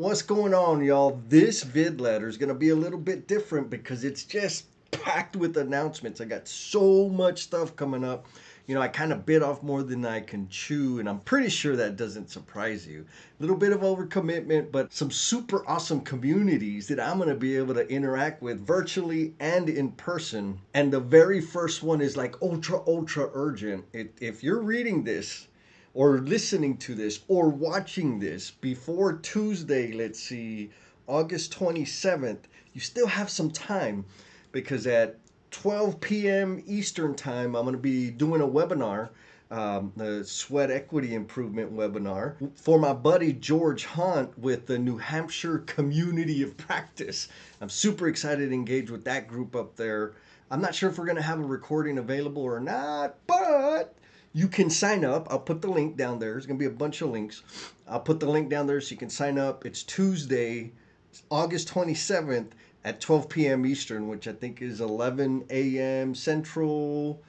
What's going on, y'all? This vid letter is going to be a little bit different because it's just packed with announcements. I got so much stuff coming up. I kind of bit off more than I can chew, and I'm pretty sure that doesn't surprise you. A little bit of overcommitment, but some super awesome communities that I'm going to be able to interact with virtually and in person. And the very first one is like ultra urgent. If you're reading this, or listening to this or watching this before Tuesday, let's see, August 27th, you still have some time because at 12 p.m. Eastern Time, I'm going to be doing a webinar, the Sweat Equity Improvement webinar, for my buddy George Hunt with the New Hampshire Community of Practice. I'm super excited to engage with that group up there. I'm not sure if we're going to have a recording available or not, but you can sign up. I'll put the link down there. There's going to be a bunch of links. I'll put the link down there so you can sign up. It's Tuesday, August 27th at 12 p.m. Eastern, which I think is 11 a.m. Central,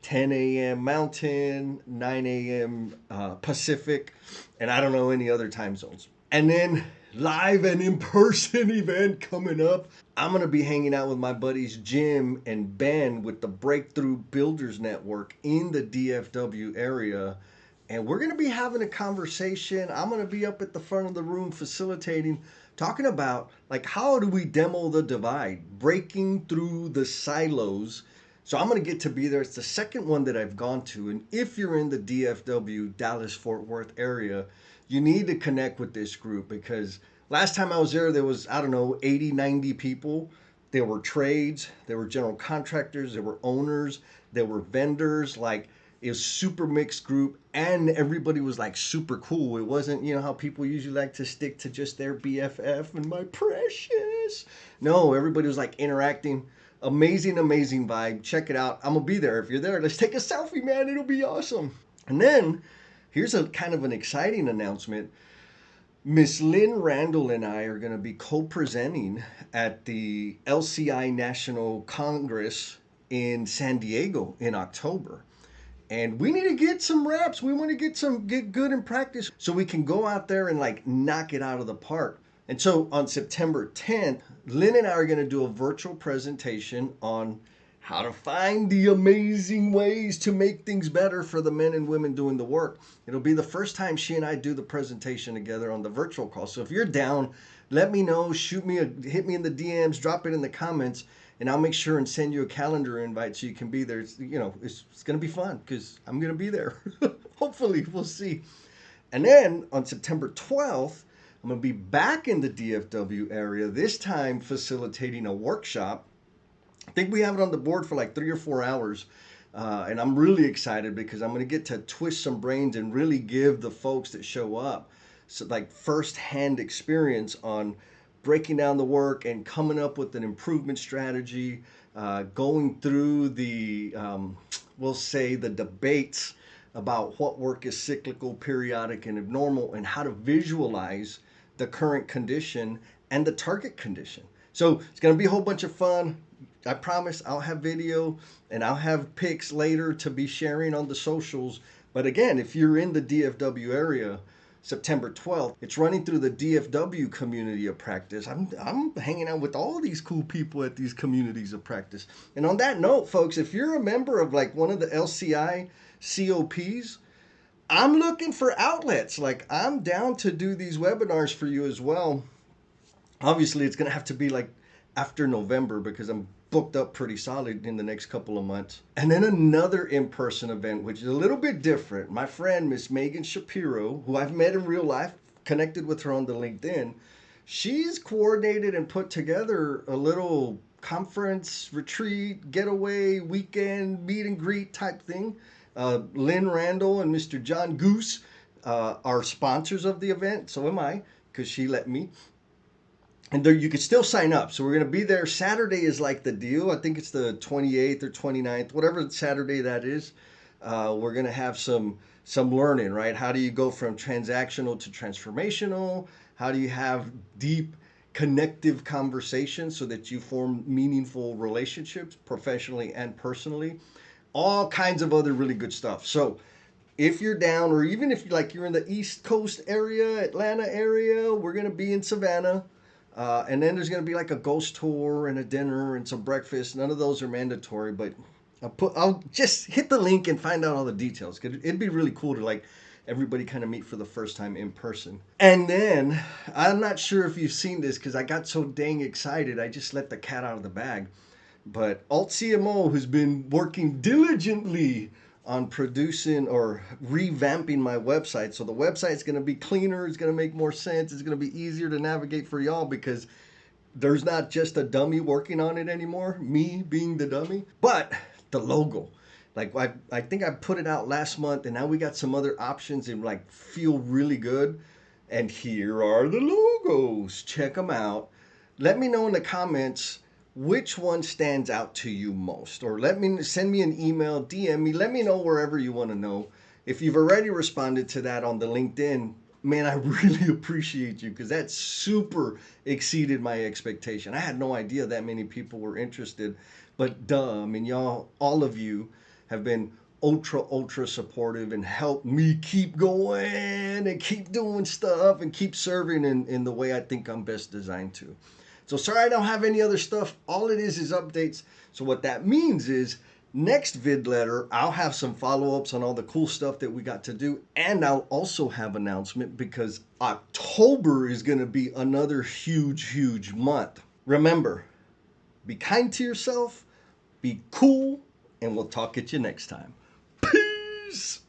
10 a.m. Mountain, 9 a.m. Pacific, and I don't know any other time zones. And then live and in-person event coming up. I'm going to be hanging out with my buddies Jim and Ben with the Breakthrough Builders Network in the DFW area. And we're going to be having a conversation. I'm going to be up at the front of the room facilitating, talking about like how do we demo the divide, breaking through the silos. So I'm going to get to be there. It's the second one that I've gone to. And if you're in the DFW, Dallas-Fort Worth area, you need to connect with this group because last time I was there was, 80, 90 people. There were trades, there were general contractors, there were owners, there were vendors. Like, it was super mixed group and everybody was like super cool. It wasn't, how people usually like to stick to just their BFF and my precious. No, everybody was like interacting. Amazing vibe. Check it out. I'm going to be there. If you're there, let's take a selfie, man. It'll be awesome. And then here's a kind of an exciting announcement. Miss Lynn Randall and I are going to be co-presenting at the LCI National Congress in San Diego in October. And we need to get some reps. We want to get good in practice so we can go out there and like knock it out of the park. And so on September 10th, Lynn and I are going to do a virtual presentation on how to find the amazing ways to make things better for the men and women doing the work. It'll be the first time she and I do the presentation together on the virtual call. So if you're down, let me know, hit me in the DMs, drop it in the comments, and I'll make sure and send you a calendar invite so you can be there. It's going to be fun because I'm going to be there. Hopefully, we'll see. And then on September 12th, I'm going to be back in the DFW area, this time facilitating a workshop. I think we have it on the board for like 3 or 4 hours. And I'm really excited because I'm going to get to twist some brains and really give the folks that show up like first-hand experience on breaking down the work and coming up with an improvement strategy, going through we'll say the debates about what work is cyclical, periodic, and abnormal, and how to visualize the current condition and the target condition. So it's going to be a whole bunch of fun. I promise I'll have video and I'll have pics later to be sharing on the socials. But again, if you're in the DFW area, September 12th, it's running through the DFW community of practice. I'm hanging out with all these cool people at these communities of practice. And on that note, folks, if you're a member of like one of the LCI COPs, I'm looking for outlets. Like, I'm down to do these webinars for you as well. Obviously, it's going to have to be like after November because I'm booked up pretty solid in the next couple of months. And then another in-person event, which is a little bit different. My friend, Miss Megan Shapiro, who I've met in real life, connected with her on the LinkedIn, she's coordinated and put together a little conference, retreat, getaway, weekend, meet and greet type thing. Lynn Randall and Mr. John Goose are sponsors of the event. So am I, because she let me. And there, you could still sign up. So we're going to be there. Saturday is like the deal. I think it's the 28th or 29th, whatever Saturday that is. We're going to have some learning, right? How do you go from transactional to transformational? How do you have deep connective conversations so that you form meaningful relationships professionally and personally? All kinds of other really good stuff. So if you're down, or even if you're in the East Coast area, Atlanta area, we're gonna be in Savannah. And then there's gonna be like a ghost tour and a dinner and some breakfast. None of those are mandatory, but I'll just hit the link and find out all the details. 'Cause it'd be really cool to like everybody kind of meet for the first time in person. And then I'm not sure if you've seen this because I got so dang excited, I just let the cat out of the bag. But Alt CMO has been working diligently on producing or revamping my website. So the website's going to be cleaner, it's going to make more sense, it's going to be easier to navigate for y'all because there's not just a dummy working on it anymore, me being the dummy, but the logo. Like I think I put it out last month and now we got some other options and like feel really good. And here are the logos. Check them out. Let me know in the comments which one stands out to you most, or send me an email, DM me, let me know wherever you want to know. If you've already responded to that on the LinkedIn, man, I really appreciate you because that super exceeded my expectation. I had no idea that many people were interested, but duh, I mean, y'all, all of you have been ultra supportive and helped me keep going and keep doing stuff and keep serving in the way I think I'm best designed to. So sorry I don't have any other stuff. All it is updates. So what that means is next vid letter, I'll have some follow-ups on all the cool stuff that we got to do. And I'll also have announcement because October is going to be another huge month. Remember, be kind to yourself, be cool, and we'll talk at you next time. Peace!